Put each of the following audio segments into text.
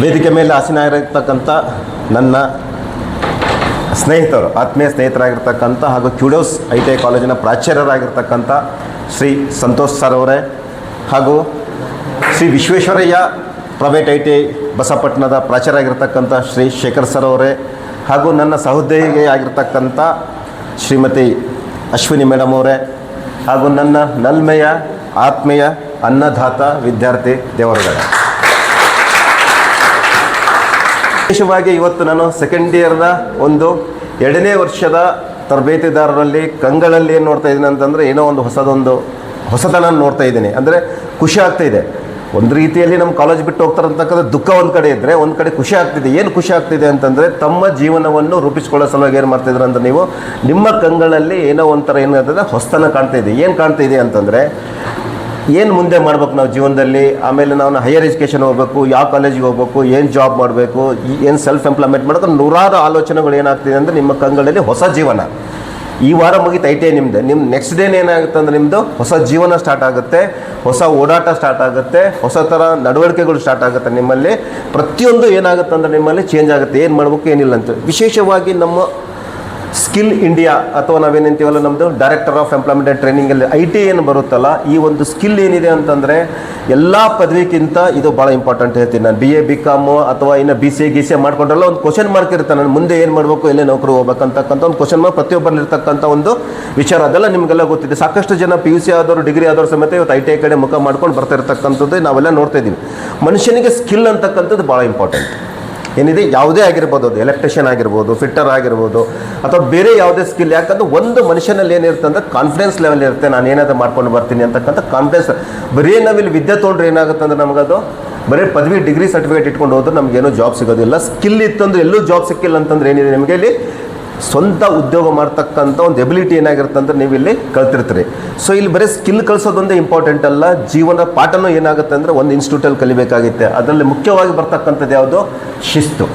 ವೇದಿಕೆ ಮೇಲೆ ಆಸೀನರಾಗಿರ್ತಕ್ಕಂಥ ನನ್ನ ಸ್ನೇಹಿತರು, ಆತ್ಮೀಯ ಸ್ನೇಹಿತರಾಗಿರ್ತಕ್ಕಂಥ ಹಾಗೂ ಕ್ಯೂಡೋಸ್ ITI ಕಾಲೇಜಿನ ಪ್ರಾಚಾರ್ಯರಾಗಿರ್ತಕ್ಕಂಥ ಶ್ರೀ ಸಂತೋಷ್ ಸರ್ ಅವರೇ, ಹಾಗೂ ಶ್ರೀ ವಿಶ್ವೇಶ್ವರಯ್ಯ ಪ್ರೈವೇಟ್ ITI ಬಸಪಟ್ಟಣದ ಪ್ರಾಚಾರ್ಯರಾಗಿರ್ತಕ್ಕಂಥ ಶ್ರೀ ಶೇಖರ್ ಸರ್ ಅವರೇ, ಹಾಗೂ ನನ್ನ ಸಹೋದ್ಯೋಗಿ ಆಗಿರ್ತಕ್ಕಂಥ ಶ್ರೀಮತಿ ಅಶ್ವಿನಿ ಮೇಡಮ್ ಅವರೇ, ಹಾಗೂ ನನ್ನ ನಲ್ಮೆಯ ಆತ್ಮೀಯ ಅನ್ನದಾತ ವಿದ್ಯಾರ್ಥಿ ದೇವರುಗಳೇ, ವಿಶೇಷವಾಗಿ ಇವತ್ತು ನಾನು ಸೆಕೆಂಡ್ ಇಯರ್ನ ಒಂದು 2ನೇ ವರ್ಷದ ತರಬೇತಿದಾರರಲ್ಲಿ ಕಂಗಳಲ್ಲಿ ಏನು ನೋಡ್ತಾ ಇದ್ದೀನಿ ಅಂತಂದರೆ, ಏನೋ ಒಂದು ಹೊಸತನ ನೋಡ್ತಾ ಇದ್ದೀನಿ. ಅಂದರೆ ಖುಷಿ ಆಗ್ತಾಯಿದೆ. ಒಂದು ರೀತಿಯಲ್ಲಿ ನಮ್ಮ ಕಾಲೇಜ್ ಬಿಟ್ಟು ಹೋಗ್ತಾರಂತಕ್ಕಂಥ ದುಃಖ ಒಂದು ಕಡೆ ಇದ್ದರೆ, ಒಂದು ಕಡೆ ಖುಷಿ ಆಗ್ತಿದೆ. ಏನು ಖುಷಿ ಆಗ್ತಿದೆ ಅಂತಂದರೆ, ತಮ್ಮ ಜೀವನವನ್ನು ರೂಪಿಸ್ಕೊಳ್ಳೋ ಸಲುವಾಗಿ ಏನು ಮಾಡ್ತಿದ್ರು ಅಂತ ನೀವು ನಿಮ್ಮ ಕಂಗಳಲ್ಲಿ ಏನೋ ಒಂಥರ ಏನಾಗ್ತದೆ ಹೊಸತನ ಕಾಣ್ತಾ ಇದೆ. ಏನು ಕಾಣ್ತಾ ಇದೆ ಅಂತಂದರೆ, ಏನು ಮುಂದೆ ಮಾಡ್ಬೇಕು ನಾವು ಜೀವನದಲ್ಲಿ, ಆಮೇಲೆ ನಾವು ಹೈಯರ್ ಎಜುಕೇಷನ್ ಹೋಗಬೇಕು, ಯಾವ ಕಾಲೇಜಿಗೆ ಹೋಗ್ಬೇಕು, ಏನು ಜಾಬ್ ಮಾಡಬೇಕು, ಏನು ಸೆಲ್ಫ್ ಎಂಪ್ಲಾಯ್ಮೆಂಟ್ ಮಾಡೋದು, ನೂರಾರು ಆಲೋಚನೆಗಳು ಏನಾಗ್ತಿದೆ ಅಂದರೆ ನಿಮ್ಮ ಕಂಗಳಲ್ಲಿ ಹೊಸ ಜೀವನ. ಈ ವಾರ ಮುಗಿತು ITI ನಿಮ್ಮದು. ನಿಮ್ಮ ನೆಕ್ಸ್ಟ್ ಡೇನೇ ಏನಾಗುತ್ತೆ ಅಂದರೆ ನಿಮ್ಮದು ಹೊಸ ಜೀವನ ಸ್ಟಾರ್ಟ್ ಆಗುತ್ತೆ, ಹೊಸ ಓಡಾಟ ಸ್ಟಾರ್ಟ್ ಆಗುತ್ತೆ, ಹೊಸ ಥರ ನಡವಳಿಕೆಗಳು ಸ್ಟಾರ್ಟ್ ಆಗುತ್ತೆ. ನಿಮ್ಮಲ್ಲಿ ಪ್ರತಿಯೊಂದು ಏನಾಗುತ್ತೆ ಅಂದರೆ ನಿಮ್ಮಲ್ಲಿ ಚೇಂಜ್ ಆಗುತ್ತೆ. ಏನು ಮಾಡಬೇಕು ಏನಿಲ್ಲ ಅಂತ. ವಿಶೇಷವಾಗಿ ನಮ್ಮ ಸ್ಕಿಲ್ ಇಂಡಿಯಾ ಅಥವಾ ನಾವೇನಂತೀವಲ್ಲ, ನಮ್ಮದು ಡೈರೆಕ್ಟರ್ ಆಫ್ ಎಂಪ್ಲಾಯ್ಮೆಂಟ್ ಆ್ಯಂಡ್ ಟ್ರೈನಿಂಗಲ್ಲಿ ITI ಏನು ಬರುತ್ತಲ್ಲ, ಈ ಒಂದು ಸ್ಕಿಲ್ ಏನಿದೆ ಅಂತಂದರೆ ಎಲ್ಲ ಪದವಿಗಿಂತ ಇದು ಭಾಳ ಇಂಪಾರ್ಟೆಂಟ್ ಹೇಳ್ತೀನಿ ನಾನು. BA BCom ಅಥವಾ ಇನ್ನು BCA GCA ಮಾಡ್ಕೊಂಡ್ರಲ್ಲ ಒಂದು ಕ್ವಶನ್ ಮಾರ್ಕ್ ಇರುತ್ತೆ. ನಾನು ಮುಂದೆ ಏನು ಮಾಡಬೇಕು, ಎಲ್ಲೇ ನೌಕರಿ ಹೋಗ್ಬೇಕಂತಕ್ಕಂಥ ಒಂದು ಕ್ವಶನ್ ಮಾರ್ಕ್ ಪ್ರತಿಯೊಬ್ಬರಲ್ಲಿರ್ತಕ್ಕಂಥ ಒಂದು ವಿಚಾರ. ಅದೆಲ್ಲ ನಿಮಗೆಲ್ಲ ಗೊತ್ತಿದೆ. ಸಾಕಷ್ಟು ಜನ PUC ಆದವರು, ಡಿಗ್ರಿ ಆದವರು ಸಮೇತ ಇವತ್ತು ITI ಕಡೆ ಮುಖ ಮಾಡ್ಕೊಂಡು ಬರ್ತಾ ಇರ್ತಕ್ಕಂಥದ್ದು ನಾವೆಲ್ಲ ನೋಡ್ತಾ ಇದ್ದೀವಿ. ಮನುಷ್ಯನಿಗೆ ಸ್ಕಿಲ್ ಅಂತಕ್ಕಂಥದ್ದು ಭಾಳ ಇಂಪಾರ್ಟೆಂಟ್ ಏನಿದೆ. ಯಾವುದೇ ಆಗಿರ್ಬೋದು, ಅದು ಎಲೆಕ್ಟ್ರಿಷಿಯನ್ ಆಗಿರ್ಬೋದು, ಫಿಟ್ಟರ್ ಆಗಿರ್ಬೋದು, ಅಥವಾ ಬೇರೆ ಯಾವುದೇ ಸ್ಕಿಲ್. ಯಾಕಂದ್ರೆ ಒಂದು ಮನುಷ್ಯನಲ್ಲಿ ಏನಿರುತ್ತೆ ಅಂದರೆ ಕಾನ್ಫಿಡೆನ್ಸ್ ಲೆವೆಲ್ ಇರುತ್ತೆ. ನಾನು ಏನಾದರೂ ಮಾಡ್ಕೊಂಡು ಬರ್ತೀನಿ ಅಂತಕ್ಕಂಥ ಕಾನ್ಫಿಡೆನ್ಸ್. ಬರೀ ನಾವಿಲ್ಲಿ ವಿದ್ಯೆ ತೊಗೊಂಡ್ರೆ ಏನಾಗುತ್ತೆ ಅಂದರೆ ನಮಗದು ಬರೀ ಪದವಿ ಡಿಗ್ರಿ ಸರ್ಟಿಫಿಕೇಟ್ ಇಟ್ಕೊಂಡು ಹೋದ್ರೆ ನಮಗೇನೋ ಜಾಬ್ ಸಿಗೋದಿಲ್ಲ. ಸ್ಕಿಲ್ ಇತ್ತಂದ್ರೆ ಎಲ್ಲೂ ಜಾಬ್ ಸಿಕ್ಕಿಲ್ಲ ಅಂತಂದ್ರೆ ಏನಿದೆ, ನಿಮಗೆ ಇಲ್ಲಿ ಸ್ವಂತ ಉದ್ಯೋಗ ಮಾಡ್ತಕ್ಕಂಥ ಒಂದು ಎಬಿಲಿಟಿ ಏನಾಗಿರುತ್ತೆ ಅಂದರೆ ನೀವು ಇಲ್ಲಿ ಕಲ್ತಿರ್ತೀರಿ. ಸೊ ಇಲ್ಲಿ ಬರೀ ಸ್ಕಿಲ್ ಕಲಿಸೋದೊಂದೇ ಇಂಪಾರ್ಟೆಂಟ್ ಅಲ್ಲ, ಜೀವನ ಪಾಠನೂ ಏನಾಗುತ್ತೆ ಅಂದರೆ ಒಂದು ಇನ್ಸ್ಟಿಟ್ಯೂಟಲ್ಲಿ ಕಲಿಬೇಕಾಗುತ್ತೆ. ಅದರಲ್ಲಿ ಮುಖ್ಯವಾಗಿ ಬರ್ತಕ್ಕಂಥದ್ದು ಯಾವುದು, ಶಿಸ್ತು.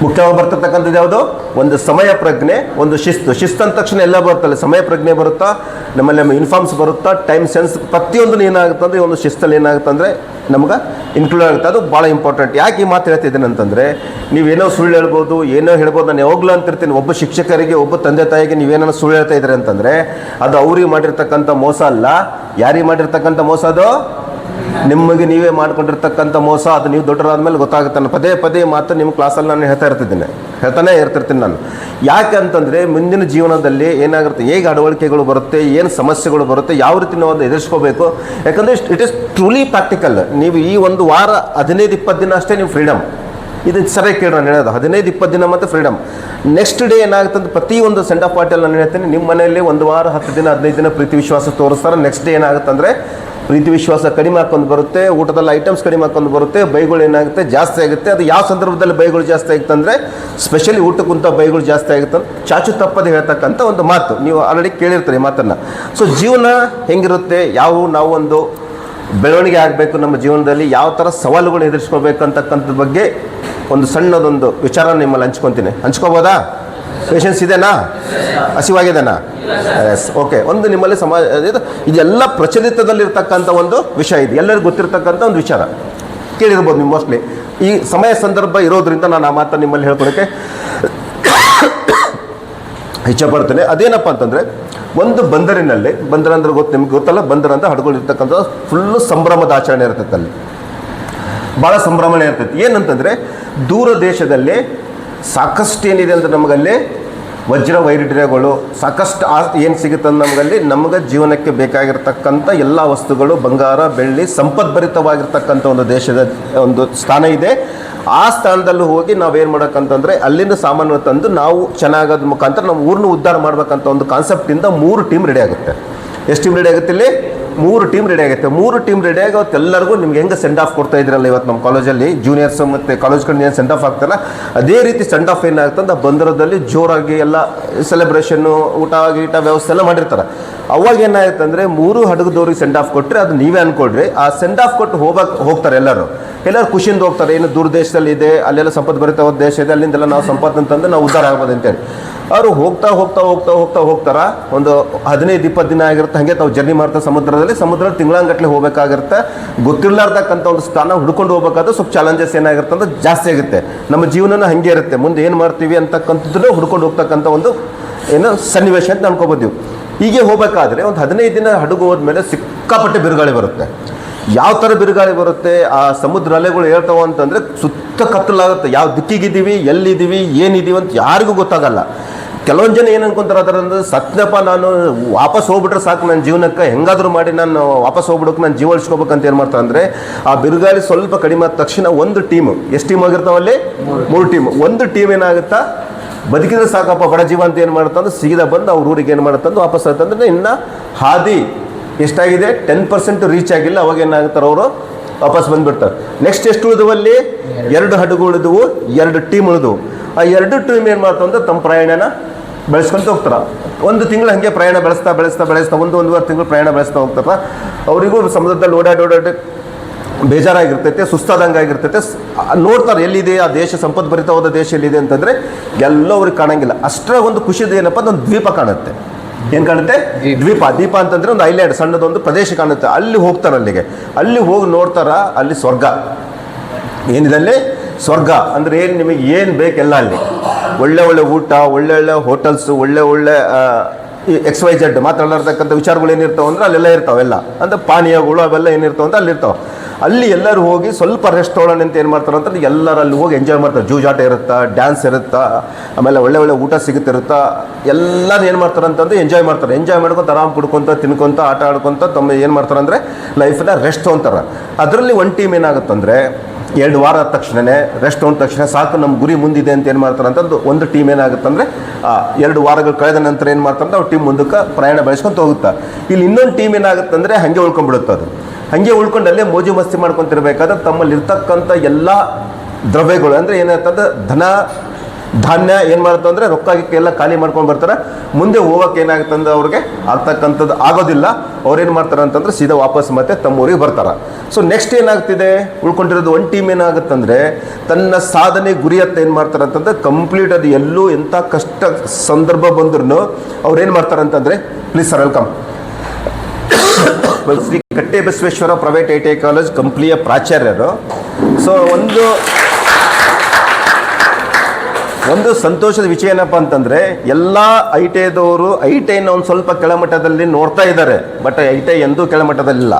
ಮುಖ್ಯವಾಗಿ ಬರ್ತಕ್ಕಂಥದ್ದು ಯಾವುದು, ಒಂದು ಸಮಯ ಪ್ರಜ್ಞೆ, ಒಂದು ಶಿಸ್ತು. ಶಿಸ್ತು ಅಂದ ತಕ್ಷಣ ಎಲ್ಲ ಬರುತ್ತಲ್ಲ, ಸಮಯ ಪ್ರಜ್ಞೆ ಬರುತ್ತಾ, ನಮ್ಮಲ್ಲಿ ಯೂನಿಫಾರ್ಮ್ಸ್ ಬರುತ್ತಾ, ಟೈಮ್ ಸೆನ್ಸ್, ಪ್ರತಿಯೊಂದು ಏನಾಗುತ್ತೆ ಅಂದರೆ ಒಂದು ಶಿಸ್ತಲ್ಲಿ ಏನಾಗುತ್ತೆ ಅಂದರೆ ನಮ್ಗೆ ಇನ್ಕ್ಲೂಡ್ ಆಗುತ್ತೆ. ಅದು ಭಾಳ ಇಂಪಾರ್ಟೆಂಟ್. ಯಾಕೆ ಈ ಮಾತು ಹೇಳ್ತಿದ್ದೀನಿ ಅಂತಂದರೆ, ನೀವೇನೋ ಸುಳ್ಳು ಹೇಳ್ಬೋದು, ಏನೋ ಹೇಳ್ಬೋದು. ನಾನು ಯಾವಾಗಲೂ ಅಂತಿರ್ತೀನಿ, ಒಬ್ಬ ಶಿಕ್ಷಕರಿಗೆ, ಒಬ್ಬ ತಂದೆ ತಾಯಿಗೆ ನೀವೇನೋ ಸುಳ್ಳು ಹೇಳ್ತಾ ಇದ್ದೀರಿ ಅಂತಂದರೆ ಅದು ಅವ್ರಿಗೆ ಮಾಡಿರ್ತಕ್ಕಂಥ ಮೋಸ ಅಲ್ಲ. ಯಾರಿಗೆ ಮಾಡಿರ್ತಕ್ಕಂಥ ಮೋಸ ಅದು? ನಿಮಗೆ ನೀವೇ ಮಾಡ್ಕೊಂಡಿರ್ತಕ್ಕಂಥ ಮೋಸ. ಅದು ನೀವು ದೊಡ್ಡರಾದ್ಮೇಲೆ ಗೊತ್ತಾಗುತ್ತೆ. ನಾನು ಪದೇ ಪದೇ ಮಾತು ನಿಮ್ಮ ಕ್ಲಾಸಲ್ಲಿ ನಾನು ಹೇಳ್ತಾನೆ ಇರ್ತಿರ್ತೀನಿ ನಾನು. ಯಾಕೆ ಅಂತಂದರೆ ಮುಂದಿನ ಜೀವನದಲ್ಲಿ ಏನಾಗುತ್ತೆ, ಹೇಗೆ ಅಡವಳಿಕೆಗಳು ಬರುತ್ತೆ, ಏನು ಸಮಸ್ಯೆಗಳು ಬರುತ್ತೆ, ಯಾವ ರೀತಿ ನಾವು ಅದನ್ನು ಎದುರಿಸ್ಕೋಬೇಕು. ಯಾಕಂದರೆ ಇಟ್ ಈಸ್ ಟ್ರೂಲಿ ಪ್ರಾಕ್ಟಿಕಲ್. ನೀವು ಈ ಒಂದು ವಾರ 15-20 ದಿನ ಅಷ್ಟೇ ನೀವು ಫ್ರೀಡಮ್. ಇದು ಸರಿಯಾಗಿ ಕೇಳಿ ನಾನು ಹೇಳೋದು, 15-20 ದಿನ ಮತ್ತು ಫ್ರೀಡಮ್. ನೆಕ್ಸ್ಟ್ ಡೇ ಏನಾಗುತ್ತೆ ಅಂತ ಪ್ರತಿಯೊಂದು ಸೆಂಡ್ ಆಫ್ ಪಾರ್ಟಿಯಲ್ಲಿ ನಾನು ಹೇಳ್ತೀನಿ, ನಿಮ್ಮ ಮನೆಯಲ್ಲಿ ಒಂದು ವಾರ 10 ದಿನ 15 ದಿನ ಪ್ರೀತಿ ವಿಶ್ವಾಸ ತೋರಿಸ್ತಾರೆ. ನೆಕ್ಸ್ಟ್ ಡೇ ಏನಾಗುತ್ತೆ ಅಂದರೆ ಪ್ರೀತಿ ವಿಶ್ವಾಸ ಕಡಿಮೆ ಹಾಕೊಂಡು ಬರುತ್ತೆ, ಊಟದಲ್ಲಿ ಐಟಮ್ಸ್ ಕಡಿಮೆ ಹಾಕೊಂಡು ಬರುತ್ತೆ, ಬೈಗಳು ಏನಾಗುತ್ತೆ ಜಾಸ್ತಿ ಆಗುತ್ತೆ. ಅದು ಯಾವ ಸಂದರ್ಭದಲ್ಲಿ ಬೈಗಳು ಜಾಸ್ತಿ ಆಗುತ್ತೆ ಅಂದರೆ ಸ್ಪೆಷಲಿ ಊಟಕ್ಕಂತ ಬೈಗಳು ಜಾಸ್ತಿ ಆಗುತ್ತೆ ಅಂತ ಚಾಚು ತಪ್ಪದೆ ಹೇಳ್ತಕ್ಕಂಥ ಒಂದು ಮಾತು ನೀವು ಆಲ್ರೆಡಿ ಕೇಳಿರ್ತೀರಿ ಮಾತನ್ನು. ಸೊ ಜೀವನ ಹೆಂಗಿರುತ್ತೆ, ನಾವು ಒಂದು ಬೆಳವಣಿಗೆ ಆಗಬೇಕು ನಮ್ಮ ಜೀವನದಲ್ಲಿ, ಯಾವ ಥರ ಸವಾಲುಗಳು ಎದುರಿಸ್ಕೋಬೇಕಂತಕ್ಕಂಥ ಬಗ್ಗೆ ಒಂದು ಸಣ್ಣದೊಂದು ವಿಚಾರ ನಿಮ್ಮಲ್ಲಿ ಹಂಚ್ಕೋಬೋದಾ? ಪೇಷನ್ಸ್ ಇದೆನಾ? ಹಸಿವಾಗಿದೆನಾ? Yes, okay. ಒಂದು ನಿಮ್ಮಲ್ಲಿ ಇದೆಲ್ಲ ಪ್ರಚಲಿತದಲ್ಲಿರ್ತಕ್ಕಂಥ ಒಂದು ವಿಷಯ ಇದೆ, ಎಲ್ಲರಿಗೂ ಗೊತ್ತಿರ್ತಕ್ಕಂಥ ಒಂದು ವಿಚಾರ. ಕೇಳಿರ್ಬೋದು ನೀವು ಮೋಸ್ಟ್ಲಿ. ಈ ಸಮಯ ಸಂದರ್ಭ ಇರೋದ್ರಿಂದ ನಾನು ಆ ಮಾತನ್ನು ನಿಮ್ಮಲ್ಲಿ ಹೇಳ್ಕೊಳಕ್ಕೆ ಇಚ್ಛೆಪಡ್ತೇನೆ. ಅದೇನಪ್ಪ ಅಂತಂದರೆ, ಒಂದು ಬಂದರಿನಲ್ಲಿ, ಬಂದರ ಅಂದ್ರೆ ನಿಮ್ಗೆ ಗೊತ್ತಲ್ಲ, ಬಂದರ ಅಂತ ಹಡ್ಕೊಂಡಿರ್ತಕ್ಕಂಥ ಫುಲ್ಲು ಸಂಭ್ರಮದ ಆಚರಣೆ ಇರ್ತೈತೆ. ಅಲ್ಲಿ ಭಾಳ ಸಂಭ್ರಮಣೆ ಇರ್ತೈತಿ. ಏನಂತಂದರೆ, ದೂರ ದೇಶದಲ್ಲಿ ಸಾಕಷ್ಟು ಏನಿದೆ ಅಂದರೆ ನಮಗಲ್ಲಿ ವಜ್ರ ವೈಢೂರ್ಯಗಳು ಸಾಕಷ್ಟು ಏನು ಸಿಗುತ್ತೆ ನಮಗಲ್ಲಿ, ನಮಗೆ ಜೀವನಕ್ಕೆ ಬೇಕಾಗಿರ್ತಕ್ಕಂಥ ಎಲ್ಲ ವಸ್ತುಗಳು, ಬಂಗಾರ ಬೆಳ್ಳಿ ಸಂಪದ್ಭರಿತವಾಗಿರ್ತಕ್ಕಂಥ ಒಂದು ದೇಶದ ಒಂದು ಸ್ಥಾನ ಇದೆ. ಆ ಸ್ಥಾನದಲ್ಲಿ ಹೋಗಿ ನಾವೇನು ಮಾಡೋಕ್ಕಂತಂದರೆ ಅಲ್ಲಿಂದ ಸಾಮಾನು ತಂದು ನಾವು ಚೆನ್ನಾಗೋದ ಮುಖಾಂತರ ನಮ್ಮ ಊರನ್ನ ಉದ್ಧಾರ ಮಾಡ್ಬೇಕಂತ ಒಂದು ಕಾನ್ಸೆಪ್ಟಿಂದ 3 ಟೀಮ್ ರೆಡಿ ಆಗುತ್ತೆ. ಎಷ್ಟು ಟೀಮ್ ರೆಡಿ ಆಗುತ್ತೆ ಇಲ್ಲಿ? 3 ಟೀಮ್ ರೆಡಿ ಆಗುತ್ತೆ. 3 ಟೀಮ್ ರೆಡಿ ಆಗಿ ಅವತ್ತೆಲ್ಲರಿಗೂ ನಿಮ್ಗೆ ಹೆಂಗೆ ಸೆಂಡ್ ಆಫ್ ಕೊಡ್ತಾ ಇದ್ರಲ್ಲ ಇವತ್ತು ನಮ್ಮ ಕಾಲೇಜಲ್ಲಿ ಜೂನಿಯರ್ಸ್ ಮತ್ತು ಕಾಲೇಜ್ ಕಡೆ ಏನು ಸೆಂಡ್ ಆಫ್ ಆಗ್ತಾರಲ್ಲ, ಅದೇ ರೀತಿ ಸೆಂಡ್ ಆಫ್ ಏನಾಗುತ್ತೆ ಅಂತ ಬಂದರದಲ್ಲಿ ಜೋರಾಗಿ ಎಲ್ಲ ಸೆಲೆಬ್ರೇಷನ್ನು, ಊಟ ಗೀಟ ವ್ಯವಸ್ಥೆ ಎಲ್ಲ ಮಾಡಿರ್ತಾರೆ. ಅವಾಗ ಏನಾಗುತ್ತೆ ಅಂದರೆ 3 ಹಡಗದವ್ರಿಗೆ ಸೆಂಡ್ ಆಫ್ ಕೊಟ್ಟರೆ ಅದು ನೀವೇ ಅಂದ್ಕೊಳ್ರಿ. ಆ ಸೆಂಡ್ ಆಫ್ ಕೊಟ್ಟು ಹೋಗ್ತಾರೆ ಎಲ್ಲರೂ. ಎಲ್ಲರೂ ಖುಷಿಯಿಂದ ಹೋಗ್ತಾರೆ. ಏನು ದೂರ ದೇಶದಲ್ಲಿ ಇದೆ, ಅಲ್ಲೆಲ್ಲ ಸಂಪದ್ಭರಿತವಾದ ದೇಶ ಇದೆ, ಅಲ್ಲಿಂದೆಲ್ಲ ನಾವು ಸಂಪತ್ತು ಅಂತಂದು ನಾವು ಉದ್ಧಾರ ಆಗ್ಬೋದು ಅಂತೇಳಿ ಅವರು ಹೋಗ್ತಾರ. ಒಂದು 15-20 ದಿನ ಆಗಿರುತ್ತೆ. ಹಾಗೆ ತಾವು ಜರ್ನಿ ಮಾಡ್ತಾ ಸಮುದ್ರ ತಿಂಗಳಂಗಟ್ಲೆ ಹೋಗಬೇಕಾಗಿರುತ್ತೆ. ಗೊತ್ತಿರಲಾರ್ದಕ್ಕಂಥ ಒಂದು ಸ್ಥಾನ ಹುಡ್ಕೊಂಡು ಹೋಗ್ಬೇಕಾದ್ರೆ ಸ್ವಲ್ಪ ಚಾಲೆಂಜಸ್ ಏನಾಗಿರುತ್ತೆ ಅಂದ್ರೆ ಜಾಸ್ತಿ ಆಗುತ್ತೆ. ನಮ್ಮ ಜೀವನನ ಹಾಗೆ ಇರುತ್ತೆ, ಮುಂದೆ ಏನು ಮಾಡ್ತೀವಿ ಅಂತಕ್ಕಂಥದ್ದನ್ನು ಹುಡ್ಕೊಂಡು ಹೋಗ್ತಕ್ಕಂಥ ಒಂದು ಸನ್ನಿವೇಶ ಅಂತ ಅನ್ಕೋಬೋದೀವಿ. ಹೀಗೆ ಹೋಗಬೇಕಾದ್ರೆ ಒಂದು 15 ದಿನ ಹಡಗು ಹೋದ್ಮೇಲೆ ಸಿಕ್ಕಾಪಟ್ಟೆ ಬಿರುಗಾಳಿ ಬರುತ್ತೆ. ಯಾವ ಥರ ಬಿರುಗಾಳಿ ಬರುತ್ತೆ, ಆ ಸಮುದ್ರ ಅಲೆಗಳು ಹೇಳ್ತಾವ ಅಂತಂದರೆ ಸುತ್ತ ಕತ್ತಲಾಗುತ್ತೆ. ಯಾವ ದಿಕ್ಕಿಗಿದ್ದೀವಿ, ಎಲ್ಲಿದ್ದೀವಿ, ಏನಿದ್ದೀವಿ ಅಂತ ಯಾರಿಗೂ ಗೊತ್ತಾಗಲ್ಲ. ಕೆಲವೊಂದು ಜನ ಏನು ಅನ್ಕೊಂತಾರೆ ಅದರಂದ್ರೆ, ಸತ್ಯಪ್ಪ ನಾನು ವಾಪಸ್ ಹೋಗ್ಬಿಟ್ರೆ ಸಾಕು, ನನ್ನ ಜೀವನಕ್ಕೆ ಹೆಂಗಾದರೂ ಮಾಡಿ ನಾನು ವಾಪಸ್ ಹೋಗ್ಬಿಡೋಕೆ ನಾನು ಜೀವ ಉಳಿಸ್ಕೋಬೇಕಂತ ಏನು ಮಾಡ್ತಾರೆ ಅಂದರೆ, ಆ ಬಿರುಗಾಳಿ ಸ್ವಲ್ಪ ಕಡಿಮೆ ಆದ ತಕ್ಷಣ ಒಂದು ಟೀಮು, ಎಷ್ಟು ಟೀಮ್ ಆಗಿರ್ತಾವಲ್ಲಿ 3 ಟೀಮ್, ಒಂದು ಟೀಮ್ ಏನಾಗುತ್ತಾ ಬದುಕಿದ್ರೆ ಸಾಕಪ್ಪ ಬಡ ಜೀವ ಅಂತ ಏನು ಮಾಡುತ್ತಂದ್ರೆ ಸೀದಾ ಬಂದು ಅವ್ರ ಊರಿಗೆ ಏನು ಮಾಡುತ್ತಂದು ವಾಪಸ್ ಆಯ್ತಂದ್ರೆ ಇನ್ನು ಹಾದಿ ಎಷ್ಟಾಗಿದೆ 10% ರೀಚ್ ಆಗಿಲ್ಲ. ಅವಾಗ ಏನಾಗುತ್ತಾರೆ ಅವರು ವಾಪಸ್ ಬಂದುಬಿಡ್ತಾರೆ. ನೆಕ್ಸ್ಟ್ ಎಷ್ಟು ಉಳಿದವಲ್ಲಿ 2 ಹಡಗು ಉಳಿದವು, 2 ಟೀಮ್ ಉಳಿದವು. ಆ 2 ಟೀಮ್ ಏನು ಮಾಡ್ತಾವ ಅಂದ್ರೆ ತಮ್ಮ ಪ್ರಯಾಣನ ಬೆಳೆಸ್ಕೊಂತ ಹೋಗ್ತಾರೆ. 1 ತಿಂಗಳು ಹಾಗೆ ಪ್ರಯಾಣ ಬೆಳೆಸ್ತಾ 1-1.5 ತಿಂಗಳು ಪ್ರಯಾಣ ಬೆಳೆಸ್ತಾ ಹೋಗ್ತಾರೆ. ಅವರಿಗೂ ಸಮುದ್ರದಲ್ಲಿ ಓಡಾಡಿ ಬೇಜಾರಾಗಿರ್ತೈತೆ, ಸುಸ್ತಾದಂಗೆ ಆಗಿರ್ತೈತೆ. ನೋಡ್ತಾರೆ ಎಲ್ಲಿದೆ ಆ ದೇಶ, ಸಂಪದ್ಭರಿತವಾದ ದೇಶ ಎಲ್ಲಿದೆ ಅಂತಂದರೆ ಎಲ್ಲ ಅವ್ರಿಗೆ ಕಾಣಂಗಿಲ್ಲ. ಅಷ್ಟರ ಒಂದು ಖುಷಿದು ಏನಪ್ಪ ಒಂದು ದ್ವೀಪ ಕಾಣುತ್ತೆ. ಏನು ಕಾಣುತ್ತೆ? ದ್ವೀಪ ಅಂತಂದರೆ ಒಂದು ಐಲ್ಯಾಂಡ್, ಸಣ್ಣದೊಂದು ಪ್ರದೇಶ ಕಾಣುತ್ತೆ. ಅಲ್ಲಿ ಹೋಗ್ತಾರೆ. ಅಲ್ಲಿ ಹೋಗಿ ನೋಡ್ತಾರ, ಅಲ್ಲಿ ಸ್ವರ್ಗ ಏನಿದೆ, ಅಲ್ಲಿ ಸ್ವರ್ಗ ಅಂದರೆ ಏನು, ನಿಮಗೆ ಏನು ಬೇಕೆಲ್ಲ ಅಲ್ಲಿ ಒಳ್ಳೆ ಊಟ, ಒಳ್ಳೆ ಹೋಟೆಲ್ಸು, ಒಳ್ಳೆ XYZ ಮಾತಾಡಲಾರ್ತಕ್ಕಂಥ ವಿಚಾರಗಳು ಏನಿರ್ತಾವೆ ಅಂದ್ರೆ ಅಲ್ಲೆಲ್ಲ ಇರ್ತಾವೆಲ್ಲ. ಅಂದರೆ ಪಾನೀಯಗಳು ಅವೆಲ್ಲ ಏನಿರ್ತಾವೆ ಅಂತ ಅಲ್ಲಿರ್ತಾವೆ. ಅಲ್ಲಿ ಎಲ್ಲರೂ ಹೋಗಿ ಸ್ವಲ್ಪ ರೆಸ್ಟ್ ತೊಗೊಳ್ಳೋಣ ಅಂತ ಏನು ಮಾಡ್ತಾರೆ ಅಂತಂದ್ರೆ ಎಲ್ಲರೂ ಅಲ್ಲಿ ಹೋಗಿ ಎಂಜಾಯ್ ಮಾಡ್ತಾರೆ. ಜೂಜಾಟ ಇರುತ್ತಾ, ಡ್ಯಾನ್ಸ್ ಇರುತ್ತಾ, ಆಮೇಲೆ ಒಳ್ಳೆ ಊಟ ಸಿಗುತ್ತಿರುತ್ತಾ, ಎಲ್ಲರೂ ಏನು ಮಾಡ್ತಾರೆ ಅಂತಂದ್ರೆ ಎಂಜಾಯ್ ಮಾಡ್ಕೊತ ಆರಾಮ್ ಕುಡ್ಕೊತ ತಿನ್ಕೊತ ಆಟ ಆಡ್ಕೊತ ತಮ್ಮ ಏನು ಮಾಡ್ತಾರೆ ಅಂದರೆ ಲೈಫನ್ನ ರೆಸ್ಟ್ ತೊಗೊತಾರೆ. ಅದರಲ್ಲಿ ಒಂದು ಟೀಮ್ ಏನಾಗುತ್ತಂದರೆ 2 ವಾರ ಆದ ತಕ್ಷಣವೇ ರೆಸ್ಟ್ ತೊಗೊಂಡ ತಕ್ಷಣ ಸಾಕು, ನಮ್ಮ ಗುರಿ ಮುಂದಿದೆ ಅಂತ ಏನು ಮಾಡ್ತಾರೆ ಅಂತಂದು ಒಂದು ಟೀಮ್ ಏನಾಗುತ್ತಂದರೆ 2 ವಾರಗಳು ಕಳೆದ ನಂತರ ಏನು ಮಾಡ್ತಾರೆ ಅವ್ರು ಟೀಮ್ ಮುಂದಕ್ಕೆ ಪ್ರಯಾಣ ಬೆಳೆಸ್ಕೊಂತ ಹೋಗುತ್ತೆ. ಇಲ್ಲಿ ಇನ್ನೊಂದು ಟೀಮ್ ಏನಾಗುತ್ತಂದರೆ ಹಾಗೆ ಉಳ್ಕೊಂಡ್ಬಿಡುತ್ತೆ. ಅದು ಹಾಗೆ ಉಳ್ಕೊಂಡು ಅಲ್ಲೇ ಮೋಜು ಮಸ್ತಿ ಮಾಡ್ಕೊತಿರ್ಬೇಕಾದ್ರೆ ತಮ್ಮಲ್ಲಿರ್ತಕ್ಕಂಥ ಎಲ್ಲ ದ್ರವ್ಯಗಳು ಅಂದರೆ ಏನಾಗ್ತದೆ, ಧಾನ್ಯ ಏನು ಮಾಡುತ್ತೆ ಅಂದರೆ ರೊಕ್ಕಾಗಿಕ್ಕೆ ಎಲ್ಲ ಖಾಲಿ ಮಾಡ್ಕೊಂಡು ಬರ್ತಾರೆ. ಮುಂದೆ ಹೋಗೋಕೆ ಏನಾಗುತ್ತಂದ್ರೆ ಅವ್ರಿಗೆ ಆಗ್ತಕ್ಕಂಥದ್ದು ಆಗೋದಿಲ್ಲ. ಅವ್ರೇನು ಮಾಡ್ತಾರೆ ಅಂತಂದ್ರೆ ಸೀದಾ ವಾಪಸ್ ಮತ್ತೆ ತಮ್ಮ ಊರಿಗೆ ಬರ್ತಾರೆ. ಸೊ ನೆಕ್ಸ್ಟ್ ಏನಾಗ್ತಿದೆ, ಉಳ್ಕೊಂಡಿರೋದು ಒಂದು ಟೀಮ್ ಏನಾಗುತ್ತಂದರೆ ತನ್ನ ಸಾಧನೆ ಗುರಿಯತ್ತ ಏನು ಮಾಡ್ತಾರೆ ಅಂತಂದರೆ ಕಂಪ್ಲೀಟ್ ಅದು ಎಲ್ಲೂ ಎಂಥ ಕಷ್ಟ ಸಂದರ್ಭ ಬಂದ್ರೂ ಅವ್ರೇನು ಮಾಡ್ತಾರೆ ಅಂತಂದರೆ, please sir welcome, Shri Katte Basaveshwara private ITI college ಕಂಪ್ಲಿಯ ಪ್ರಾಚಾರ್ಯರು. ಸೊ ಒಂದು ಸಂತೋಷದ ವಿಷಯ ಏನಪ್ಪ ಅಂತಂದರೆ, ಎಲ್ಲ ITIದವರು ITIನ ಒಂದು ಸ್ವಲ್ಪ ಕೆಳಮಟ್ಟದಲ್ಲಿ ನೋಡ್ತಾ ಇದ್ದಾರೆ. ಬಟ್ ITI ಎಂದೂ ಕೆಳಮಟ್ಟದಲ್ಲಿಲ್ಲ.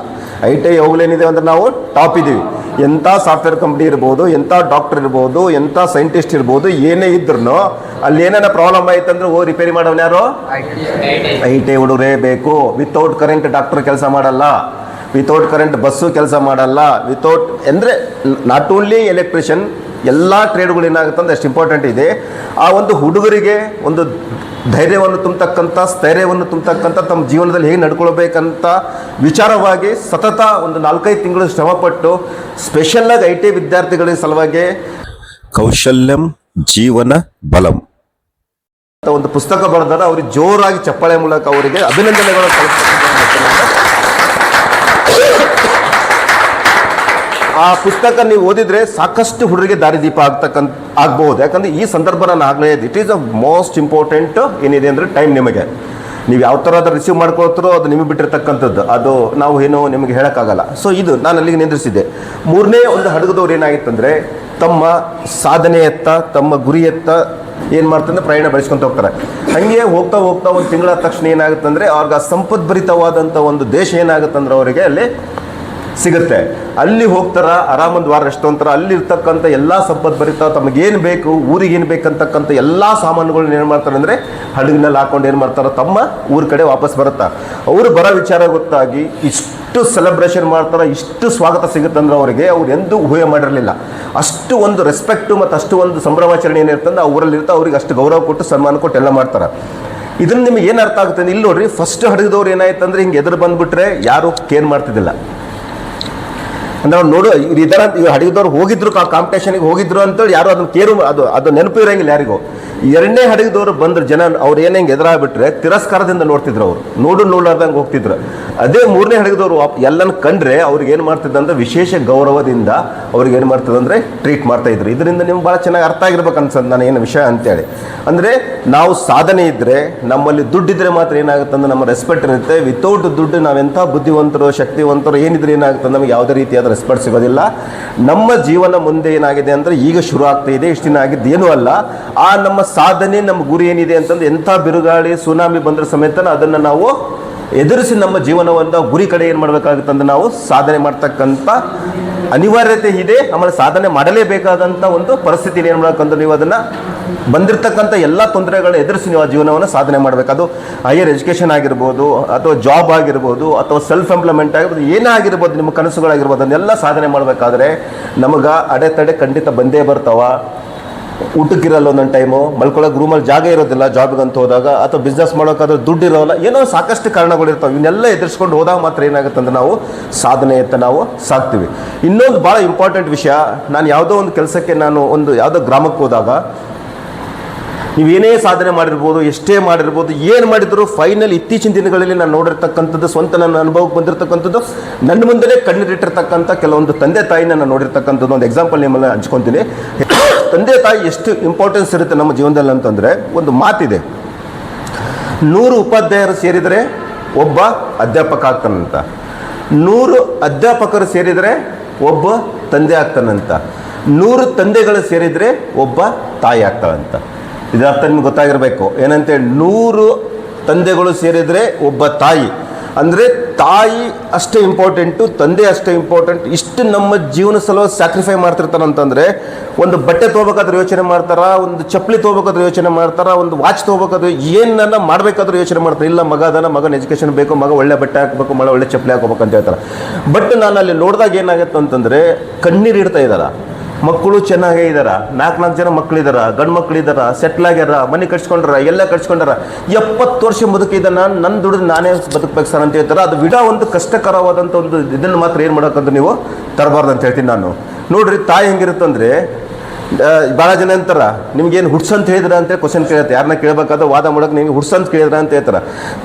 ITI ಹೋಗ್ಲೇನಿದೆ ಅಂದರೆ ನಾವು ಟಾಪ್ ಇದ್ದೀವಿ. ಎಂಥ ಸಾಫ್ಟ್ವೇರ್ ಕಂಪ್ನಿ ಇರ್ಬೋದು, ಎಂಥ ಡಾಕ್ಟರ್ ಇರ್ಬೋದು, ಎಂಥ ಸೈಂಟಿಸ್ಟ್ ಇರ್ಬೋದು, ಏನೇ ಇದ್ರೂ ಅಲ್ಲಿ ಏನೇನೋ ಪ್ರಾಬ್ಲಮ್ ಆಯ್ತಂದ್ರೆ ರಿಪೇರಿ ಮಾಡೋನು ಯಾರು? ITI ಹುಡುಗರೇ ಬೇಕು. ವಿತೌಟ್ ಕರೆಂಟ್ ಡಾಕ್ಟರ್ ಕೆಲಸ ಮಾಡಲ್ಲ, ವಿತೌಟ್ ಕರೆಂಟ್ ಬಸ್ಸು ಕೆಲಸ ಮಾಡಲ್ಲ, ವಿತೌಟ್ ಅಂದರೆ ನಾಟ್ ಓನ್ಲಿ ಎಲೆಕ್ಟ್ರಿಷಿಯನ್, ಎಲ್ಲ ಟ್ರೇಡ್ಗಳು ಏನಾಗುತ್ತೆ ಅಂದ್ರೆ ಎಷ್ಟು ಇಂಪಾರ್ಟೆಂಟ್ ಇದೆ. ಆ ಒಂದು ಹುಡುಗರಿಗೆ ಒಂದು ಧೈರ್ಯವನ್ನು ತುಂಬತಕ್ಕಂಥ, ಸ್ಥೈರ್ಯವನ್ನು ತುಂಬತಕ್ಕಂಥ, ತಮ್ಮ ಜೀವನದಲ್ಲಿ ಹೇಗೆ ನಡ್ಕೊಳ್ಬೇಕಂತ ವಿಚಾರವಾಗಿ ಸತತ ಒಂದು 4-5 ತಿಂಗಳು ಶ್ರಮಪಟ್ಟು ಸ್ಪೆಷಲ್ಲಾಗಿ ITI ವಿದ್ಯಾರ್ಥಿಗಳ ಸಲುವಾಗಿ ಕೌಶಲ್ಯಂ ಜೀವನ ಬಲಂ ಒಂದು ಪುಸ್ತಕ ಬರೆದಾರೆ. ಅವ್ರಿಗೆ ಜೋರಾಗಿ ಚಪ್ಪಾಳೆ ಮೂಲಕ ಅವರಿಗೆ ಅಭಿನಂದನೆಗಳು. ಆ ಪುಸ್ತಕ ನೀವು ಓದಿದ್ರೆ ಸಾಕಷ್ಟು ಹುಡುಗರಿಗೆ ದಾರಿದೀಪ ಆಗ್ಬಹುದು. ಯಾಕಂದ್ರೆ ಈ ಸಂದರ್ಭ ನಾನು ಆಗಲೇ it is a most important ಏನಿದೆ ಅಂದರೆ ಟೈಮ್. ನಿಮಗೆ ನೀವು ಯಾವ ಥರ ಅದು ರಿಸೀವ್ ಮಾಡ್ಕೊಳ್ತಾರೋ ಅದು ನಿಮಗೆ ಬಿಟ್ಟಿರ್ತಕ್ಕಂಥದ್ದು, ಅದು ನಾವು ಏನೋ ನಿಮಗೆ ಹೇಳೋಕ್ಕಾಗಲ್ಲ. ಸೊ ಇದು ನಾನು ಅಲ್ಲಿಗೆ ನಿಂದ್ರಿಸಿದ್ದೆ. 3ನೇ ಒಂದು ಹಡಗದವ್ರು ಏನಾಗಿತ್ತಂದರೆ ತಮ್ಮ ಸಾಧನೆಯತ್ತ, ತಮ್ಮ ಗುರಿಯತ್ತ ಏನು ಮಾಡ್ತಂದ್ರೆ ಪ್ರಯಾಣ ಬೆಳೆಸ್ಕೊಂತ ಹೋಗ್ತಾರೆ. ಹಾಗೆ ಹೋಗ್ತಾ ಒಂದು ತಿಂಗಳ ತಕ್ಷಣ ಏನಾಗುತ್ತಂದರೆ ಅವ್ರಿಗೆ ಸಂಪದ್ಭರಿತವಾದಂಥ ಒಂದು ದೇಶ ಏನಾಗುತ್ತಂದ್ರೆ ಅವರಿಗೆ ಅಲ್ಲಿ ಸಿಗುತ್ತೆ. ಅಲ್ಲಿ ಹೋಗ್ತಾರ, ಆರಾಮೊಂದು ವಾರ ರೆಸ್ಟ್ ತೊಗೊಂತಾರ. ಅಲ್ಲಿ ಇರ್ತಕ್ಕಂಥ ಎಲ್ಲ ಸಂಪದ್ಭರಿತ ತಮಗೇನು ಬೇಕು, ಊರಿಗೆ ಏನು ಬೇಕಂತಕ್ಕಂಥ ಎಲ್ಲ ಸಾಮಾನುಗಳನ್ನ ಏನು ಮಾಡ್ತಾರೆ ಅಂದರೆ ಹಡಗಿನಲ್ಲಿ ಹಾಕೊಂಡು ಏನು ಮಾಡ್ತಾರೆ ತಮ್ಮ ಊರ ಕಡೆ ವಾಪಸ್ ಬರುತ್ತಾ. ಅವರು ಬರೋ ವಿಚಾರ ಗೊತ್ತಾಗಿ ಇಷ್ಟು ಸೆಲೆಬ್ರೇಷನ್ ಮಾಡ್ತಾರೆ, ಇಷ್ಟು ಸ್ವಾಗತ ಸಿಗುತ್ತಂದ್ರೆ ಅವರಿಗೆ ಅವ್ರು ಎಂದೂ ಊಹೆ ಮಾಡಿರಲಿಲ್ಲ. ಅಷ್ಟು ಒಂದು ರೆಸ್ಪೆಕ್ಟು ಮತ್ತು ಅಷ್ಟು ಒಂದು ಸಂಭ್ರಮಾಚರಣೆ ಏನಿರ್ತಂದ್ರೆ ಆ ಊರಲ್ಲಿ ಇರ್ತಾ ಅವ್ರಿಗೆ ಅಷ್ಟು ಗೌರವ ಕೊಟ್ಟು ಸನ್ಮಾನ ಕೊಟ್ಟು ಎಲ್ಲ ಮಾಡ್ತಾರೆ. ಇದನ್ನು ನಿಮಗೆ ಏನು ಅರ್ಥ ಆಗುತ್ತೆ ಇಲ್ಲಿ ನೋಡ್ರಿ. ಫಸ್ಟ್ ಹಡಗದವ್ರು ಏನಾಯ್ತು ಅಂದರೆ ಹಿಂಗೆ ಎದುರು ಬಂದುಬಿಟ್ರೆ ಯಾರು ಕೇರ್ ಮಾಡ್ತಿದ್ದಿಲ್ಲ. ಅಂದ್ರೆ ಅವ್ರು ನೋಡು ಇವ್ರು ಇದರ ಹಡಗದವ್ರು ಹೋಗಿದ್ರು ಕಾಂಪಿಟೇಷನ್ಗೆ ಹೋಗಿದ್ರು ಅಂತೇಳಿ ಯಾರು ಅದನ್ನ ಕೇರು ಅದು ನೆನಪು ಇರಂಗಿಲ್ಲ ಯಾರಿಗೂ. ಎರಡನೇ ಹಡಗದವ್ರು ಬಂದ್ರು ಜನ, ಅವ್ರು ಏನಂಗೆ ಎದುರಾಗ್ಬಿಟ್ರೆ ತಿರಸ್ಕಾರದಿಂದ ನೋಡ್ತಿದ್ರು, ಅವ್ರು ನೋಡಾರ್ದಂಗೆ ಹೋಗ್ತಿದ್ರು. ಅದೇ ಮೂರನೇ ಹಡಗದವ್ರು ಎಲ್ಲನ ಕಂಡ್ರೆ ಅವ್ರಿಗೆ ಏನು ಮಾಡ್ತಿದ್ದ ಅಂದ್ರೆ ವಿಶೇಷ ಗೌರವದಿಂದ ಅವ್ರಿಗೆ ಏನು ಮಾಡ್ತದಂದ್ರೆ ಟ್ರೀಟ್ ಮಾಡ್ತಾ ಇದ್ರು. ಇದರಿಂದ ನಿಮ್ಗೆ ಭಾಳ ಚೆನ್ನಾಗಿ ಅರ್ಥ ಆಗಿರ್ಬೇಕು ಅನ್ಸದ್ ನಾನು ಏನು ವಿಷಯ ಅಂತೇಳಿ. ಅಂದರೆ ನಾವು ಸಾಧನೆ ಇದ್ದರೆ, ನಮ್ಮಲ್ಲಿ ದುಡ್ಡಿದ್ರೆ ಮಾತ್ರ ಏನಾಗುತ್ತೆ ಅಂದ್ರೆ ನಮ್ಮ ರೆಸ್ಪೆಕ್ಟ್ ಇರುತ್ತೆ. ವಿತೌಟ್ ದುಡ್ಡು ನಾವೆಂಥ ಬುದ್ಧಿವಂತರು ಶಕ್ತಿವಂತರು ಏನಿದ್ರೆ ಏನಾಗುತ್ತೆ ನಮಗೆ ಯಾವುದೇ ರೀತಿಯಾದ ರೆಸ್ಪೆಕ್ಟ್ ಸಿಗೋದಿಲ್ಲ. ನಮ್ಮ ಜೀವನ ಮುಂದೆ ಏನಾಗಿದೆ ಅಂದರೆ ಈಗ ಶುರು ಆಗ್ತಾ ಇದೆ, ಇಷ್ಟು ದಿನ ಆಗಿದ್ದು ಏನೂ ಅಲ್ಲ. ಆ ನಮ್ಮ ಸಾಧನೆ, ನಮ್ಮ ಗುರಿ ಏನಿದೆ ಅಂತಂದ್ರೆ ಎಂಥ ಬಿರುಗಾಳಿ ಸುನಾಮಿ ಬಂದ್ರೆ ಸಮೇತ ಅದನ್ನು ನಾವು ಎದುರಿಸಿ ನಮ್ಮ ಜೀವನವನ್ನು ಗುರಿ ಕಡೆ ಏನು ಮಾಡಬೇಕಾಗುತ್ತೆ ಅಂದ್ರೆ ನಾವು ಸಾಧನೆ ಮಾಡ್ತಕ್ಕಂಥ ಅನಿವಾರ್ಯತೆ ಇದೆ. ಆಮೇಲೆ ಸಾಧನೆ ಮಾಡಲೇಬೇಕಾದಂಥ ಒಂದು ಪರಿಸ್ಥಿತಿ ಏನು ಮಾಡ್ಬೇಕಂದ್ರೆ ನೀವು ಅದನ್ನು ಬಂದಿರತಕ್ಕಂಥ ಎಲ್ಲ ತೊಂದರೆಗಳನ್ನ ಎದುರಿಸಿ ನೀವು ಆ ಜೀವನವನ್ನು ಸಾಧನೆ ಮಾಡಬೇಕು. ಅದು ಹೈಯರ್ ಎಜುಕೇಷನ್ ಆಗಿರ್ಬೋದು, ಅಥವಾ ಜಾಬ್ ಆಗಿರ್ಬೋದು, ಅಥವಾ ಸೆಲ್ಫ್ ಎಂಪ್ಲಾಯ್ಮೆಂಟ್ ಆಗಿರ್ಬೋದು, ಏನೇ ಆಗಿರ್ಬೋದು, ನಿಮ್ಮ ಕನಸುಗಳಾಗಿರ್ಬೋದು, ಅದನ್ನೆಲ್ಲ ಸಾಧನೆ ಮಾಡಬೇಕಾದ್ರೆ ನಮಗೆ ಅಡೆತಡೆ ಖಂಡಿತ ಬಂದೇ ಬರ್ತಾವ. ಊಟಕ್ಕಿರಲ್ಲ ಒಂದೊಂದು ಟೈಮು, ಮಲ್ಕೊಳ್ಳೋಕೆ ರೂಮಲ್ಲಿ ಜಾಗ ಇರೋದಿಲ್ಲ ಜಾಬ್ಗೆ ಅಂತ ಹೋದಾಗ, ಅಥವಾ ಬಿಸ್ನೆಸ್ ಮಾಡೋಕ್ಕಾದ್ರೆ ದುಡ್ಡು ಇರೋಲ್ಲ, ಏನೋ ಸಾಕಷ್ಟು ಕಾರಣಗಳಿರ್ತಾವೆ. ಇವನ್ನೆಲ್ಲ ಎದುರಿಸ್ಕೊಂಡು ಹೋದಾಗ ಮಾತ್ರ ಏನಾಗುತ್ತೆ ಅಂದ್ರೆ ನಾವು ಸಾಧನೆಯತ್ತ ನಾವು ಸಾಕ್ತೀವಿ. ಇನ್ನೊಂದು ಭಾಳ ಇಂಪಾರ್ಟೆಂಟ್ ವಿಷಯ, ನಾನು ಯಾವುದೋ ಒಂದು ಕೆಲಸಕ್ಕೆ ಯಾವುದೋ ಗ್ರಾಮಕ್ಕೆ ಹೋದಾಗ ನೀವೇನೇ ಸಾಧನೆ ಮಾಡಿರ್ಬೋದು, ಎಷ್ಟೇ ಮಾಡಿರ್ಬೋದು, ಏನು ಮಾಡಿದ್ರು ಫೈನಲ್ ಇತ್ತೀಚಿನ ದಿನಗಳಲ್ಲಿ ನಾನು ನೋಡಿರ್ತಕ್ಕಂಥದ್ದು, ಸ್ವಂತ ನನ್ನ ಅನುಭವಕ್ಕೆ ಬಂದಿರತಕ್ಕಂಥದ್ದು, ನನ್ನ ಮುಂದೆ ಕಣ್ಣಿಟ್ಟಿರ್ತಕ್ಕಂಥ ಕೆಲವೊಂದು ತಂದೆ ತಾಯಿನ ನಾನು ನೋಡಿರ್ತಕ್ಕಂಥದ್ದು ಒಂದು ಎಕ್ಸಾಂಪಲ್ ನಿಮ್ಮಲ್ಲಿ ಹಂಚ್ಕೊತೀನಿ. ತಂದೆ ತಾಯಿ ಎಷ್ಟು ಇಂಪಾರ್ಟೆನ್ಸ್ ಇರುತ್ತೆ ನಮ್ಮ ಜೀವನದಲ್ಲಿ ಅಂತಂದರೆ, ಒಂದು ಮಾತಿದೆ, 100 ಉಪಾಧ್ಯಾಯರು ಸೇರಿದರೆ ಒಬ್ಬ ಅಧ್ಯಾಪಕ ಆಗ್ತಾನಂತ, 100 ಅಧ್ಯಾಪಕರು ಸೇರಿದರೆ ಒಬ್ಬ ತಂದೆ ಆಗ್ತಾನಂತ, 100 ತಂದೆಗಳು ಸೇರಿದರೆ ಒಬ್ಬ ತಾಯಿ ಆಗ್ತಾಳಂತ. ಇದರ ಅರ್ಥ ನಿಮ್ಗೆ ಗೊತ್ತಾಗಿರಬೇಕು. ಏನಂತೆ 100 ತಂದೆಗಳು ಸೇರಿದರೆ ಒಬ್ಬ ತಾಯಿ ಅಂದರೆ ತಾಯಿ ಅಷ್ಟೇ ಇಂಪಾರ್ಟೆಂಟು, ತಂದೆ ಅಷ್ಟೇ ಇಂಪಾರ್ಟೆಂಟ್. ಇಷ್ಟು ನಮ್ಮ ಜೀವನ ಸಲುವಾಗಿ ಸ್ಯಾಕ್ರಿಫೈ ಮಾಡ್ತಿರ್ತಾರಂತಂದರೆ, ಒಂದು ಬಟ್ಟೆ ತೊಗೋಬೇಕಾದ್ರೂ ಯೋಚನೆ ಮಾಡ್ತಾರ, ಒಂದು ಚಪ್ಪಲಿ ತೊಗೋಬೇಕಾದ್ರೂ ಯೋಚನೆ ಮಾಡ್ತಾರ, ಒಂದು ವಾಚ್ ತೊಗೋಬೇಕಾದ್ರೂ ಏನನ್ನ ಮಾಡಬೇಕಾದ್ರೂ ಯೋಚನೆ ಮಾಡ್ತಾರೆ. ಇಲ್ಲ ಮಗ ಅದನ್ನ, ಮಗನ ಎಜುಕೇಷನ್ ಬೇಕು, ಮಗ ಒಳ್ಳೆ ಬಟ್ಟೆ ಹಾಕಬೇಕು, ಒಳ್ಳೆ ಚಪ್ಪಲಿ ಹಾಕೋಬೇಕು ಅಂತ ಹೇಳ್ತಾರೆ. ಬಟ್ ನಾನು ಅಲ್ಲಿ ನೋಡಿದಾಗ ಏನಾಗುತ್ತೆ ಅಂತಂದರೆ ಕಣ್ಣೀರು ಇಡ್ತಾ ಇದ್ದಾರ. ಮಕ್ಕಳು ಚೆನ್ನಾಗೇ ಇದ್ದಾರ, 4 ಜನ ಮಕ್ಕಳಿದಾರ, ಗಂಡು ಮಕ್ಕಳಿದಾರ, ಸೆಟ್ಲ್ ಆಗ್ಯಾರ, ಮನೆ ಕಟ್ಸ್ಕೊಂಡ್ರ, ಎಲ್ಲ ಕಟ್ಸ್ಕೊಂಡಾರ, 70 ವರ್ಷ ಬದುಕಿದ್ದಾನ, ನನ್ನ ದುಡಿದು ನಾನೇ ಬದುಕಬೇಕು ಸರ್ ಅಂತ ಹೇಳ್ತಾರೆ. ಅದು ವಿಡ ಒಂದು ಕಷ್ಟಕರವಾದಂಥ ಒಂದು ಇದನ್ನು ಮಾತ್ರ ಏನು ಮಾಡೋಕ್ಕಂತ ನೀವು ತರಬಾರ್ದು ಅಂತ ಹೇಳ್ತೀನಿ ನಾನು. ನೋಡ್ರಿ ತಾಯಿ ಹೆಂಗಿರುತ್ತಂದ್ರೆ, ಭಾಳ ಜನ ಅಂತಾರ ನಿಮ್ಗೇನು ಹುಡ್ಸಂತ ಹೇಳಿದ್ರ ಅಂತ ಕ್ವಶನ್ ಕೇಳುತ್ತೆ. ಯಾರನ್ನ ಕೇಳಬೇಕಾದ್ರೆ ವಾದ ಮಾಡೋಕೆ ನಿಮಗೆ ಹುಡ್ಸಂತ ಕೇಳಿದ್ರ ಅಂತ ಹೇಳ್ತಾರೆ.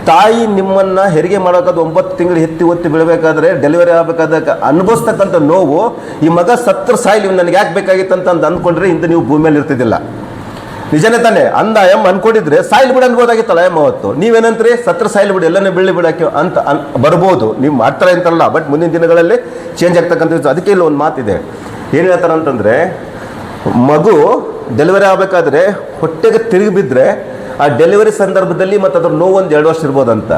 ತಾಯಿ ನಿಮ್ಮನ್ನು ಹೆರಿಗೆ ಮಾಡೋಕ್ಕಾದ್ರೆ 9 ತಿಂಗಳು ಒತ್ತಿ ಬೀಳಬೇಕಾದ್ರೆ, ಡೆಲಿವರಿ ಆಗಬೇಕಾದಾಗ ಅನುಭವಿಸ್ತಕ್ಕಂಥ ನೋವು, ಈ ಮಗ ಸತ್ರ ಸಾಯಿಲಿ ನನಗೆ ಯಾಕೆ ಬೇಕಾಗಿತ್ತು ಅಂತ ಅಂದ್ಕೊಂಡ್ರೆ ಇಂದು ನೀವು ಭೂಮಿಯಲ್ಲಿ ಇರ್ತಿದ್ದಿಲ್ಲ. ನಿಜನೇ ತಾನೆ? ಅನ್ಕೊಂಡಿದ್ರೆ ಸಾಯಿಲ್ ಬಿಡ ಅನ್ಬೋದಾಗಿತ್ತಲ್ಲ ಅವತ್ತು. ನೀವೇನಂತ್ರಿ ಸತ್ರ ಸಾಯಿಲ್ ಬಿಡಿ, ಎಲ್ಲನೇ ಬೀಳಿ ಬಿಡಕ್ಕೆ ಅಂತ ಬರ್ಬೋದು. ನೀವು ಮಾಡ್ತಾರೆ ಅಂತಲ್ಲ, ಬಟ್ ಮುಂದಿನ ದಿನಗಳಲ್ಲಿ ಚೇಂಜ್ ಆಗ್ತಕ್ಕಂಥ. ಅದಕ್ಕೆ ಇಲ್ಲಿ ಒಂದು ಮಾತಿದೆ, ಏನು ಹೇಳ್ತಾರೆ ಅಂತಂದರೆ, ಮಗು ಡೆಲಿವರಿ ಆಗಬೇಕಾದ್ರೆ ಹೊಟ್ಟೆಗೆ ತಿರುಗಿ ಬಿದ್ದರೆ ಆ ಡೆಲಿವರಿ ಸಂದರ್ಭದಲ್ಲಿ ಮತ್ತು ಅದ್ರ ನೋವು 1-2 ವರ್ಷ ಇರ್ಬೋದಂತ.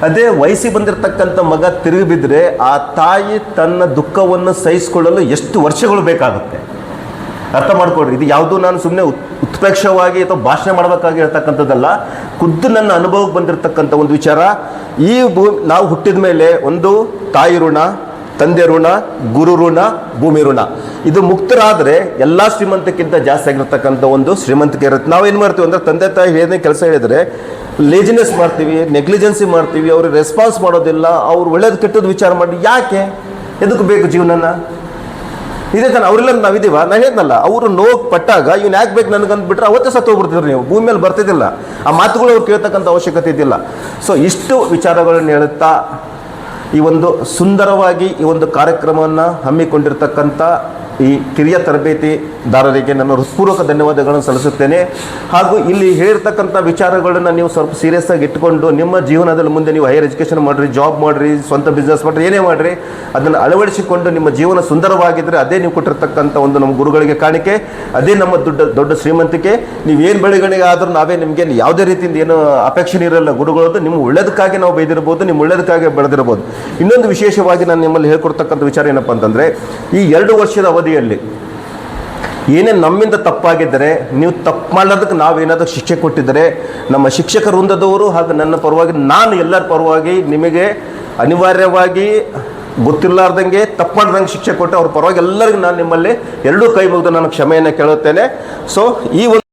ಅದೇ ವಯಸ್ಸಿಗೆ ಬಂದಿರತಕ್ಕಂಥ ಮಗ ತಿರುಗಿ ಬಿದ್ದರೆ ಆ ತಾಯಿ ತನ್ನ ದುಃಖವನ್ನು ಸಹಿಸಿಕೊಳ್ಳಲು ಎಷ್ಟು ವರ್ಷಗಳು ಬೇಕಾಗುತ್ತೆ. ಅರ್ಥ ಮಾಡ್ಕೊಡ್ರಿ. ಇದು ಯಾವುದು ನಾನು ಸುಮ್ಮನೆ ಉತ್ಪ್ರೇಕ್ಷವಾಗಿ ಅಥವಾ ಭಾಷಣ ಮಾಡಬೇಕಾಗಿ ಹೇಳ್ತಕ್ಕಂಥದ್ದಲ್ಲ, ಖುದ್ದು ನನ್ನ ಅನುಭವಕ್ಕೆ ಬಂದಿರತಕ್ಕಂಥ ಒಂದು ವಿಚಾರ. ಈ ನಾವು ಹುಟ್ಟಿದ ಮೇಲೆ ಒಂದು ತಾಯಿ ಋಣ, ತಂದೆ ಋಣ, ಗುರು ಋಣ, ಭೂಮಿ ಋಣ, ಇದು ಮುಕ್ತರಾದರೆ ಎಲ್ಲ ಶ್ರೀಮಂತಕ್ಕಿಂತ ಜಾಸ್ತಿ ಆಗಿರ್ತಕ್ಕಂಥ ಒಂದು ಶ್ರೀಮಂತಿಕೆ ಇರುತ್ತೆ. ನಾವೇನು ಮಾಡ್ತೀವಿ ಅಂದರೆ, ತಂದೆ ತಾಯಿ ಏನೇ ಕೆಲಸ ಹೇಳಿದರೆ ಲೇಜಿನೆಸ್ ಮಾಡ್ತೀವಿ, ನೆಗ್ಲಿಜೆನ್ಸಿ ಮಾಡ್ತೀವಿ, ಅವ್ರಿಗೆ ರೆಸ್ಪಾನ್ಸ್ ಮಾಡೋದಿಲ್ಲ, ಅವ್ರು ಒಳ್ಳೇದು ಕೆಟ್ಟದ್ದು ವಿಚಾರ ಮಾಡಿ ಯಾಕೆ ಎದಕ್ಕೆ ಬೇಕು ಜೀವನನ? ಇದೇ ತಾನೆ ಅವರೆಲ್ಲ ನಾವಿದ್ದೀವ. ನಾನು ಹೇಳಿದ್ನಲ್ಲ, ಅವರು ನೋವು ಪಟ್ಟಾಗ ಇವ್ನು ಯಾಕೆ ಬೇಕು ನನಗಂದ್ಬಿಟ್ರೆ ಅವತ್ತೇ ಸತ್ತು ಹೋಗ್ಬಿಡ್ತಿದ್ರು, ನೀವು ಭೂಮಿ ಮೇಲೆ ಬರ್ತಿದ್ದಿಲ್ಲ. ಆ ಮಾತುಗಳು ಅವ್ರು ಕೇಳ್ತಕ್ಕಂಥ ಅವಶ್ಯಕತೆ ಇದ್ದಿಲ್ಲ. ಸೊ ಇಷ್ಟು ವಿಚಾರಗಳನ್ನು ಹೇಳುತ್ತಾ ಈ ಒಂದು ಸುಂದರವಾಗಿ ಈ ಒಂದು ಕಾರ್ಯಕ್ರಮವನ್ನು ಹಮ್ಮಿಕೊಂಡಿರ್ತಕ್ಕಂಥ ಈ ಕಿರಿಯ ತರಬೇತಿದಾರರಿಗೆ ನನ್ನ ಹೃತ್ಪೂರ್ವಕ ಧನ್ಯವಾದಗಳನ್ನು ಸಲ್ಲಿಸುತ್ತೇನೆ. ಹಾಗೂ ಇಲ್ಲಿ ಹೇಳಿರ್ತಕ್ಕಂಥ ವಿಚಾರಗಳನ್ನು ನೀವು ಸ್ವಲ್ಪ ಸೀರಿಯಸ್ ಆಗಿ ಇಟ್ಕೊಂಡು ನಿಮ್ಮ ಜೀವನದಲ್ಲಿ ಮುಂದೆ ನೀವು ಹೈಯರ್ ಎಜುಕೇಷನ್ ಮಾಡಿರಿ, ಜಾಬ್ ಮಾಡಿರಿ, ಸ್ವಂತ ಬಿಸ್ನೆಸ್ ಮಾಡಿರಿ, ಏನೇ ಮಾಡಿರಿ, ಅದನ್ನು ಅಳವಡಿಸಿಕೊಂಡು ನಿಮ್ಮ ಜೀವನ ಸುಂದರವಾಗಿದ್ದರೆ ಅದೇ ನೀವು ಕೊಟ್ಟಿರ್ತಕ್ಕಂಥ ಒಂದು ನಮ್ಮ ಗುರುಗಳಿಗೆ ಕಾಣಿಕೆ, ಅದೇ ನಮ್ಮ ದೊಡ್ಡ ಶ್ರೀಮಂತಿಕೆ. ನೀವೇನು ಬೆಳವಣಿಗೆ ಆದರೂ ನಾವೇ ನಿಮಗೆ ಯಾವುದೇ ರೀತಿಯಿಂದ ಏನು ಅಪೇಕ್ಷೆ ಇರಲ್ಲ. ಗುರುಗಳದ್ದು ನಿಮ್ಮ ಒಳ್ಳೇದಕ್ಕಾಗಿ ನಾವು ಬೈದಿರ್ಬೋದು, ನಿಮ್ಮ ಒಳ್ಳೇದಕ್ಕಾಗಿ ಬೆಳೆದಿರ್ಬೋದು. ಇನ್ನೊಂದು ವಿಶೇಷವಾಗಿ ನಾನು ನಿಮ್ಮಲ್ಲಿ ಹೇಳ್ಕೊಡ್ತಕ್ಕಂಥ ವಿಚಾರ ಏನಪ್ಪ ಅಂತಂದರೆ, ಈ 2 ವರ್ಷದ ಅವಧಿಯಲ್ಲಿ ಏನೇ ನಮ್ಮಿಂದ ತಪ್ಪಾಗಿದ್ದರೆ, ನೀವು ತಪ್ಪು ಮಾಡೋದಕ್ಕೆ ನಾವೇನಾದರೂ ಶಿಕ್ಷೆ ಕೊಟ್ಟಿದ್ದರೆ, ನಮ್ಮ ಶಿಕ್ಷಕ ವೃಂದದವರು ಹಾಗೂ ನನ್ನ ಪರವಾಗಿ ನಾನು ಎಲ್ಲರ ಪರವಾಗಿ ನಿಮಗೆ ಅನಿವಾರ್ಯವಾಗಿ ಗೊತ್ತಿರಲಾರ್ದಂಗೆ ತಪ್ಪು ಮಾಡ್ದಂಗೆ ಶಿಕ್ಷೆ ಕೊಟ್ಟು ಅವ್ರ ಪರವಾಗಿ ಎಲ್ಲರಿಗೂ ನಾನು ನಿಮ್ಮಲ್ಲಿ 2 ಕೈ ಮುಗಿದು ನಾನು ಕ್ಷಮೆಯನ್ನು ಕೇಳುತ್ತೇನೆ. ಸೊ ಈ ಒಂದು